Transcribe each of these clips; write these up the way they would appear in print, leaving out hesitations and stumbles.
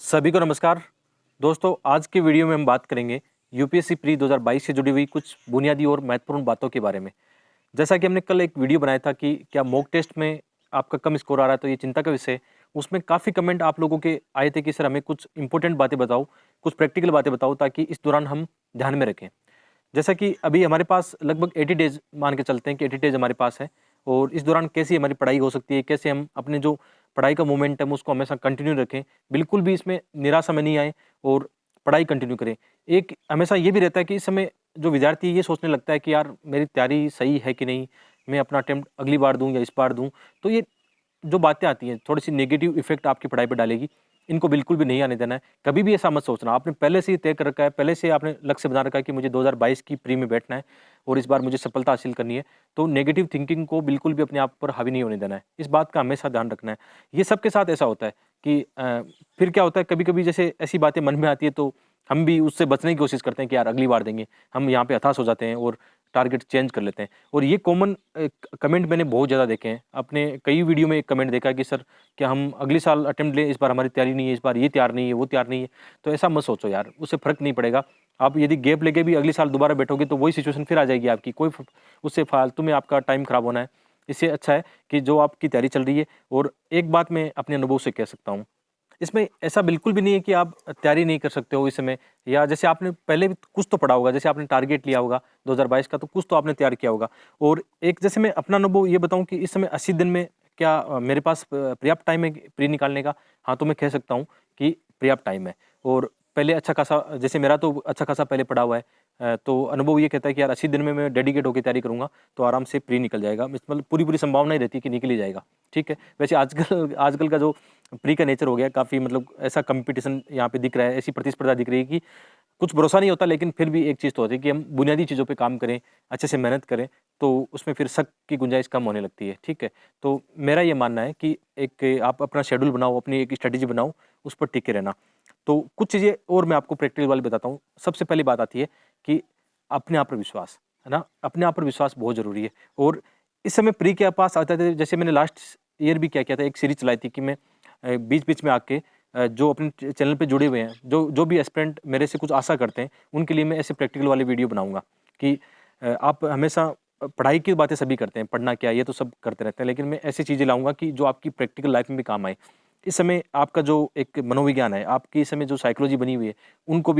सभी को नमस्कार। दोस्तों, आज के वीडियो में हम बात करेंगे यूपीएससी प्री 2022 से जुड़ी हुई कुछ बुनियादी और महत्वपूर्ण बातों के बारे में। जैसा कि हमने कल एक वीडियो बनाया था कि क्या मॉक टेस्ट में आपका कम स्कोर आ रहा है, तो ये चिंता का विषय है। उसमें काफ़ी कमेंट आप लोगों के आए थे कि सर हमें कुछ इंपॉर्टेंट बातें बताओ, कुछ प्रैक्टिकल बातें बताओ ताकि इस दौरान हम ध्यान में रखें। जैसा कि अभी हमारे पास लगभग 80 डेज़ मान के चलते हैं कि 80 डेज़ हमारे पास है और इस दौरान कैसी हमारी पढ़ाई हो सकती है, कैसे हम अपने जो पढ़ाई का मोमेंटम उसको हमेशा कंटिन्यू रखें, बिल्कुल भी इसमें निराशा में नहीं आए और पढ़ाई कंटिन्यू करें। एक हमेशा ये भी रहता है कि इस समय जो विद्यार्थी ये सोचने लगता है कि यार मेरी तैयारी सही है कि नहीं, मैं अपना अटेम्प्ट अगली बार दूँ या इस बार दूँ। तो ये जो बातें आती हैं थोड़ी-सी नेगेटिव इफ़ेक्ट आपकी पढ़ाई पे डालेगी, इनको बिल्कुल भी नहीं आने देना है। कभी भी ऐसा मत सोचना, आपने पहले से ही तय कर रखा है, पहले से आपने लक्ष्य बना रखा है कि मुझे 2022 की प्री में बैठना है और इस बार मुझे सफलता हासिल करनी है, तो नेगेटिव थिंकिंग को बिल्कुल भी अपने आप पर हावी नहीं होने देना है। इस बात का हमेशा ध्यान रखना है। ये सबके साथ ऐसा होता है कि फिर क्या होता है कभी-कभी जैसे ऐसी बातें मन में आती है तो हम भी उससे बचने की कोशिश करते हैं कि यार अगली बार देंगे। हम यहाँ पे हताश हो जाते हैं और टारगेट चेंज कर लेते हैं और ये कॉमन कमेंट मैंने बहुत ज़्यादा देखे हैं। आपने कई वीडियो में एक कमेंट देखा है कि सर क्या हम अगले साल अटेम्प्ट लें, इस बार हमारी तैयारी नहीं है, इस बार ये तैयार नहीं है, वो तैयार नहीं है। तो ऐसा मत सोचो यार, उससे फ़र्क नहीं पड़ेगा। आप यदि गैप लेके भी अगले साल दोबारा बैठोगे तो वही सिचुएशन फिर आ जाएगी आपकी। उससे फालतू में आपका टाइम खराब होना है। इससे अच्छा है कि जो आपकी तैयारी चल रही है और एक बात मैं अपने अनुभव से कह सकता हूँ, इसमें ऐसा बिल्कुल भी नहीं है कि आप तैयारी नहीं कर सकते हो इस समय या जैसे आपने पहले भी कुछ तो पढ़ा होगा, जैसे आपने टारगेट लिया होगा 2022 का, तो कुछ तो आपने तैयार किया होगा। और एक जैसे मैं अपना अनुभव ये बताऊँ कि इस समय 80 दिन में क्या मेरे पास पर्याप्त टाइम है प्री निकालने का? हाँ, तो मैं कह सकता हूँ कि पर्याप्त टाइम है और पहले अच्छा खासा जैसे मेरा तो अच्छा खासा पहले पड़ा हुआ है। तो अनुभव ये कहता है कि यार 80 दिन में मैं डेडिकेट होके तैयारी करूँगा, तो आराम से प्री निकल जाएगा। मतलब पूरी-पूरी संभावना ही रहती है कि निकल ही जाएगा, ठीक है? वैसे आजकल आजकल का जो प्री का नेचर हो गया काफ़ी, मतलब ऐसा कॉम्पिटिशन यहाँ पे दिख रहा है, ऐसी प्रतिस्पर्धा दिख रही है कि कुछ भरोसा नहीं होता, लेकिन फिर भी एक चीज़ तो होती है कि हम बुनियादी चीज़ों पे काम करें, अच्छे से मेहनत करें, तो उसमें फिर शक की गुंजाइश कम होने लगती है, ठीक है? तो मेरा ये मानना है कि एक आप अपना शेड्यूल बनाओ, अपनी एक स्ट्रैटेजी बनाओ, उस पर टिके रहना। तो कुछ चीज़ें और मैं आपको प्रैक्टिकल वाली बताता हूँ। सबसे पहली बात आती है कि अपने आप पर विश्वास, है ना? अपने आप पर विश्वास बहुत ज़रूरी है और इस समय प्री के पास आते थे, जैसे मैंने लास्ट ईयर भी क्या किया था, एक सीरीज़ चलाई थी कि मैं बीच-बीच में आके जो अपने चैनल पे जुड़े हुए हैं, जो जो भी एस्पिरेंट मेरे से कुछ आशा करते हैं, उनके लिए मैं ऐसे प्रैक्टिकल वाले वीडियो बनाऊँगा कि आप हमेशा पढ़ाई की बातें सभी करते हैं, पढ़ना क्या है, ये तो सब करते रहते हैं, लेकिन मैं ऐसी चीज़ें लाऊँगा कि जो आपकी प्रैक्टिकल लाइफ़ में भी काम आए। इस समय आपका जो एक मनोविज्ञान है, आपकी इस समय जो साइकोलॉजी बनी हुई है, उनको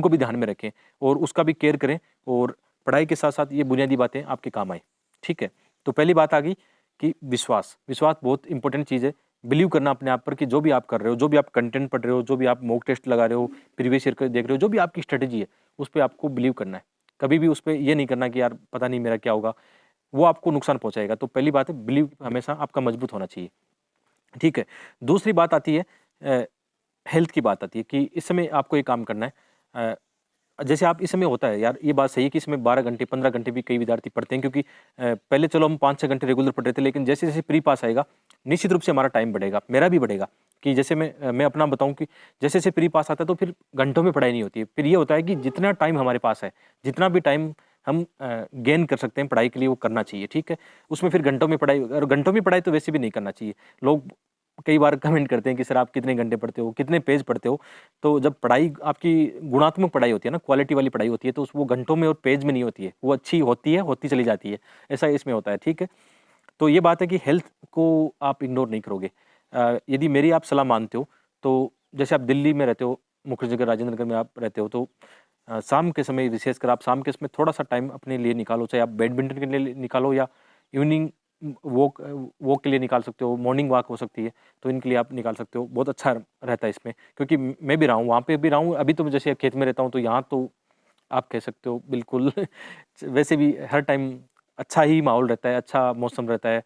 भी ध्यान में रखें और उसका भी केयर करें और पढ़ाई के साथ-साथ ये बुनियादी बातें आपके काम आएँ, ठीक है? तो पहली बात आ गई कि विश्वास, विश्वास बहुत इंपॉर्टेंट चीज़ है। बिलीव करना अपने आप पर कि जो भी आप कर रहे हो, जो भी आप कंटेंट पढ़ रहे हो, जो भी आप मॉक टेस्ट लगा रहे हो, प्रीवियस ईयर का देख रहे हो, जो भी आपकी स्ट्रैटेजी है, उस पे आपको बिलीव करना है। कभी भी उस पे ये नहीं करना कि यार पता नहीं मेरा क्या होगा, वो आपको नुकसान पहुँचाएगा। तो पहली बात है, बिलीव हमेशा आपका मजबूत होना चाहिए, ठीक है? दूसरी बात आती है हेल्थ की बात आती है कि इस समय आपको ये काम करना है। जैसे आप इस समय होता है यार, ये बात सही है कि इसमें 12 घंटे, 15 घंटे भी कई विद्यार्थी पढ़ते हैं, क्योंकि पहले चलो हम 5-6 घंटे रेगुलर पढ़ रहे थे, लेकिन जैसे-जैसे प्री पास आएगा, निश्चित रूप से हमारा टाइम बढ़ेगा, मेरा भी बढ़ेगा। कि जैसे मैं अपना बताऊँ कि जैसे-जैसे प्री पास आता है तो फिर घंटों में पढ़ाई नहीं होती है। फिर ये होता है कि जितना टाइम हमारे पास है, जितना भी टाइम हम गेन कर सकते हैं पढ़ाई के लिए, वो करना चाहिए, ठीक है? उसमें फिर घंटों में पढ़ाई, और घंटों में पढ़ाई तो वैसे भी नहीं करना चाहिए। लोग कई बार कमेंट करते हैं कि सर आप कितने घंटे पढ़ते हो, कितने पेज पढ़ते हो? तो जब पढ़ाई आपकी गुणात्मक पढ़ाई होती है ना, क्वालिटी वाली पढ़ाई होती है, तो वो घंटों में और पेज में नहीं होती है। वो अच्छी होती है, होती चली जाती है। ऐसा इसमें होता है, ठीक है? तो ये बात है कि हेल्थ को आप इग्नोर नहीं करोगे। यदि मेरी आप सलाह मानते हो, तो जैसे आप दिल्ली में रहते हो, मुखर्जी नगर, राजेंद्र नगर में आप रहते हो, तो शाम के समय विशेषकर आप शाम के समय थोड़ा-सा टाइम अपने लिए निकालो, चाहे आप बैडमिंटन के लिए निकालो या इवनिंग वॉक वॉक के लिए निकाल सकते हो, मॉर्निंग वॉक हो सकती है, तो इनके लिए आप निकाल सकते हो। बहुत अच्छा रहता है इसमें, क्योंकि मैं भी रहा हूँ, वहाँ पे भी रहा हूँ। अभी तो मैं जैसे खेत में रहता हूँ, तो यहाँ तो आप कह सकते हो बिल्कुल वैसे भी हर टाइम अच्छा ही माहौल रहता है, अच्छा मौसम रहता है।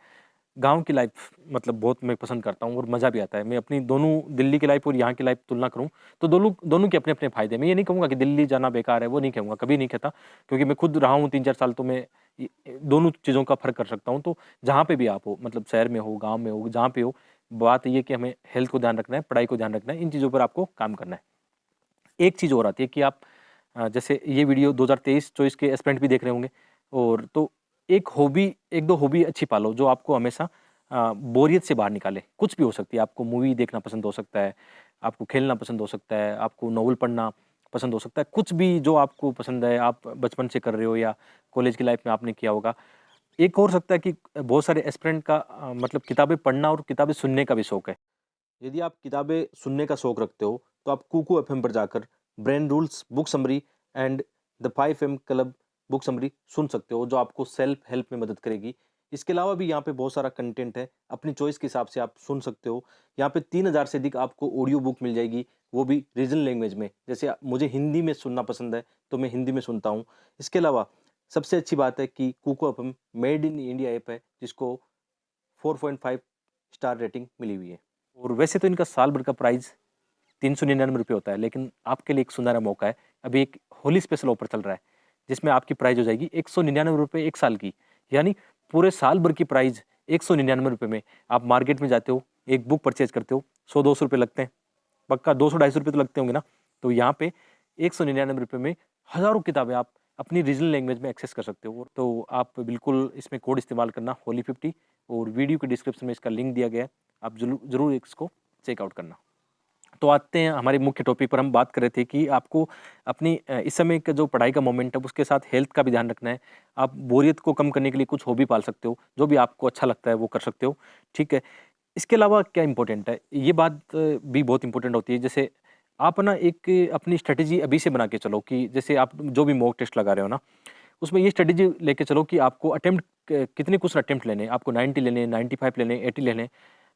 गाँव की लाइफ़ मतलब बहुत मैं पसंद करता हूँ और मज़ा भी आता है। मैं अपनी दोनों दिल्ली की लाइफ़ और यहाँ की लाइफ़ तुलना करूँ, तो दोनों दोनों के अपने-अपने फ़ायदे हैं। मैं ये नहीं कहूँगा कि दिल्ली जाना बेकार है, वो नहीं कहूँगा, कभी नहीं कहता, क्योंकि मैं खुद रहा हूँ 3-4 साल, तो मैं दोनों चीज़ों का फ़र्क कर सकता हूँ। तो जहाँ पे भी आप हो, मतलब शहर में हो, गाँव में हो, जहाँ पे हो, बात ये है कि हमें हेल्थ को ध्यान रखना है, पढ़ाई को ध्यान रखना है, इन चीज़ों पर आपको काम करना है। एक चीज़ और आती है कि आप जैसे ये वीडियो 2023-24 के एस्पिरेंट भी देख रहे होंगे, और तो एक हॉबी, 1-2 हॉबी अच्छी पालो जो आपको हमेशा बोरियत से बाहर निकाले। कुछ भी हो सकती है, आपको मूवी देखना पसंद हो सकता है, आपको खेलना पसंद हो सकता है, आपको नॉवल पढ़ना पसंद हो सकता है, कुछ भी जो आपको पसंद है, आप बचपन से कर रहे हो या कॉलेज की लाइफ में आपने किया होगा। एक हो सकता है कि बहुत सारे एस्पिरेंट का मतलब किताबें पढ़ना और किताबें सुनने का भी शौक है। यदि आप किताबें सुनने का शौक रखते हो, तो आप कुकू एफएम पर जाकर Brain Rules book summary and the 5 AM club book summary सुन सकते हो, जो आपको सेल्फ हेल्प में मदद करेगी। इसके अलावा भी यहाँ पे बहुत सारा कंटेंट है, अपनी चॉइस के हिसाब से आप सुन सकते हो। यहाँ पे 3000 से अधिक आपको ऑडियो बुक मिल जाएगी, वो भी रीजनल लैंग्वेज में। जैसे मुझे हिंदी में सुनना पसंद है, तो मैं हिंदी में सुनता हूँ। इसके अलावा सबसे अच्छी बात है कि Kuku FM made in India app है, जिसको 4.5 स्टार रेटिंग मिली हुई है। और वैसे तो इनका साल भर का प्राइस 399 रुपये होता है, लेकिन आपके लिए एक सुनहरा मौका है। अभी एक होली स्पेशल ऑफर चल रहा है, जिसमें आपकी प्राइस हो जाएगी 199 रुपये 1 साल की। यानी पूरे साल भर की प्राइस 199 रुपये में आप मार्केट में जाते हो, एक बुक परचेज करते हो, 100-200 रुपये लगते हैं, पक्का 200-250 रुपये तो लगते होंगे ना। तो यहाँ पे 199 रुपये में हज़ारों किताबें आप अपनी रीजनल लैंग्वेज में एक्सेस कर सकते हो। तो आप बिल्कुल इसमें कोड इस्तेमाल करना होली50, और वीडियो के डिस्क्रिप्शन में इसका लिंक दिया गया है, आप ज़रूर इसको चेकआउट करना। तो आते हैं हमारे मुख्य टॉपिक पर। हम बात कर रहे थे कि आपको अपनी इस समय का जो पढ़ाई का मोमेंट है, उसके साथ हेल्थ का भी ध्यान रखना है। आप बोरियत को कम करने के लिए कुछ हॉबी पाल सकते हो, जो भी आपको अच्छा लगता है वो कर सकते हो, ठीक है। इसके अलावा क्या इम्पोर्टेंट है, ये बात भी बहुत इंपॉर्टेंट होती है। जैसे आप ना एक अपनी स्ट्रेटेजी अभी से बना के चलो, कि जैसे आप जो भी मॉक टेस्ट लगा रहे हो ना, उसमें ये स्ट्रेटेजी लेके चलो कि आपको अटेम्प्ट कितने क्वेश्चन अटेम्प्ट लेने हैं, आपको 90 लेने हैं, 95 लेने हैं, 80 लेने हैं,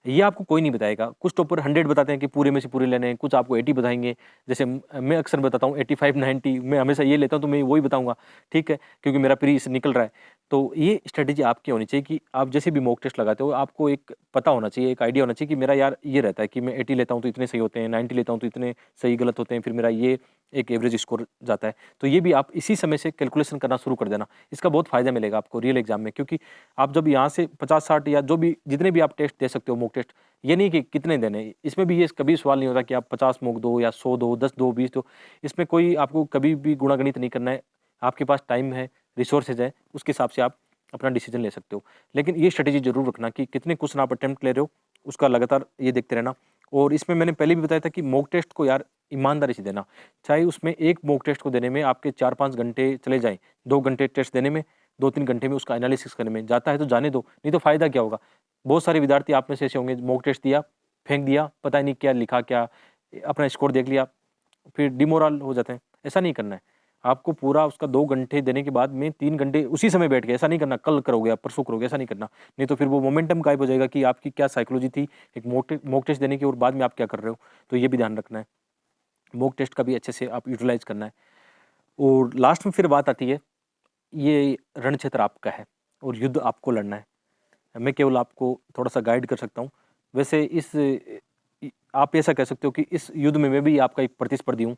ये आपको कोई नहीं बताएगा। कुछ टॉपर 100 बताते हैं कि पूरे में से पूरे लेने हैं, कुछ आपको 80 बताएँगे। जैसे मैं अक्सर बताता हूँ 85, 90, मैं हमेशा ये लेता हूँ, तो मैं वही बताऊँगा, ठीक है, क्योंकि मेरा प्री से निकल रहा है। तो ये स्ट्रेटेजी आपकी होनी चाहिए कि आप जैसे भी मॉक टेस्ट लगाते हो, आपको एक पता होना चाहिए, एक आइडिया होना चाहिए कि मेरा यार ये रहता है कि मैं 80 लेता हूँ तो इतने सही होते हैं, 90 लेता हूँ तो इतने सही गलत होते हैं, फिर मेरा ये एक एवरेज स्कोर जाता है। तो ये भी आप इसी समय से कैलकुलेशन करना शुरू कर देना। इसका बहुत फ़ायदा मिलेगा आपको रियल एग्ज़ाम में, क्योंकि आप जब यहाँ से 50-60 या जो भी जितने भी आप टेस्ट दे सकते हो मॉक टेस्ट, ये नहीं कि कितने देने हैं। इसमें भी ये कभी सवाल नहीं होता कि आप 50 मॉक दो या 100 दो, 10 दो, 20 दो। इसमें कोई आपको कभी भी गुणा-गणित नहीं करना है। आपके पास टाइम है, रिसोर्सेज़ है, उसके हिसाब से आप अपना डिसीजन ले सकते हो। लेकिन ये स्ट्रेटेजी ज़रूर रखना कि कितने क्वेश्चन आप अटेम्प्ट ले रहे हो, उसका लगातार ये देखते रहना। और इसमें मैंने पहले भी बताया था कि मॉक टेस्ट को यार ईमानदारी से देना। चाहे उसमें एक मॉक टेस्ट को देने में आपके 4-5 घंटे चले जाएँ, 2 घंटे टेस्ट देने में, 2-3 घंटे में उसका एनालिसिस करने में, जाता है तो जाने दो, नहीं तो फ़ायदा क्या होगा? बहुत सारे विद्यार्थी आप में से ऐसे होंगे, मॉक टेस्ट दिया, फेंक दिया, पता ही नहीं क्या लिखा, क्या अपना स्कोर देख लिया, फिर डिमोरल हो जाते हैं। ऐसा नहीं करना है। आपको पूरा उसका 2 घंटे देने के बाद में 3 घंटे उसी समय बैठ के, ऐसा नहीं करना कल करोगे आप परसों करोगे, ऐसा नहीं करना। नहीं तो फिर वो मोमेंटम गायब हो जाएगा कि आपकी क्या साइकोलॉजी थी एक मॉक टेस्ट देने की और बाद में आप क्या कर रहे हो। तो ये भी ध्यान रखना है। मॉक टेस्ट का भी अच्छे से आप यूटिलाइज़ करना है। और लास्ट में फिर बात आती है, ये रण क्षेत्र आपका है और युद्ध आपको लड़ना है। मैं केवल आपको थोड़ा-सा गाइड कर सकता हूँ। वैसे आप ऐसा कह सकते हो कि इस युद्ध में मैं भी आपका एक प्रतिस्पर्धी हूँ।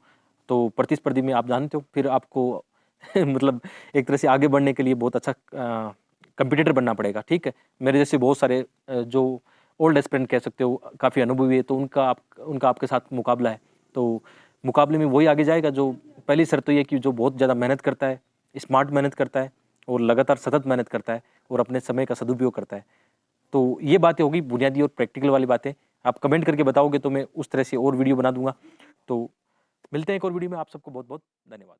तो प्रतिस्पर्धी में आप जानते हो, फिर आपको मतलब एक तरह से आगे बढ़ने के लिए बहुत अच्छा कॉम्पिटिटर बनना पड़ेगा, ठीक है? मेरे जैसे बहुत सारे जो ओल्ड एस्पिरेंट कह सकते हो, काफ़ी अनुभवी है, तो उनका आपके साथ मुकाबला है। तो मुकाबले में वही आगे जाएगा जो, पहली शर्त तो ये है कि जो बहुत ज़्यादा मेहनत करता है, स्मार्ट मेहनत करता है और लगातार सतत मेहनत करता है और अपने समय का सदुपयोग करता है। तो ये बातें होगी बुनियादी और प्रैक्टिकल वाली बातें। आप कमेंट करके बताओगे तो मैं उस तरह से और वीडियो बना दूँगा। तो मिलते हैं एक और वीडियो में। आप सबको बहुत-बहुत धन्यवाद।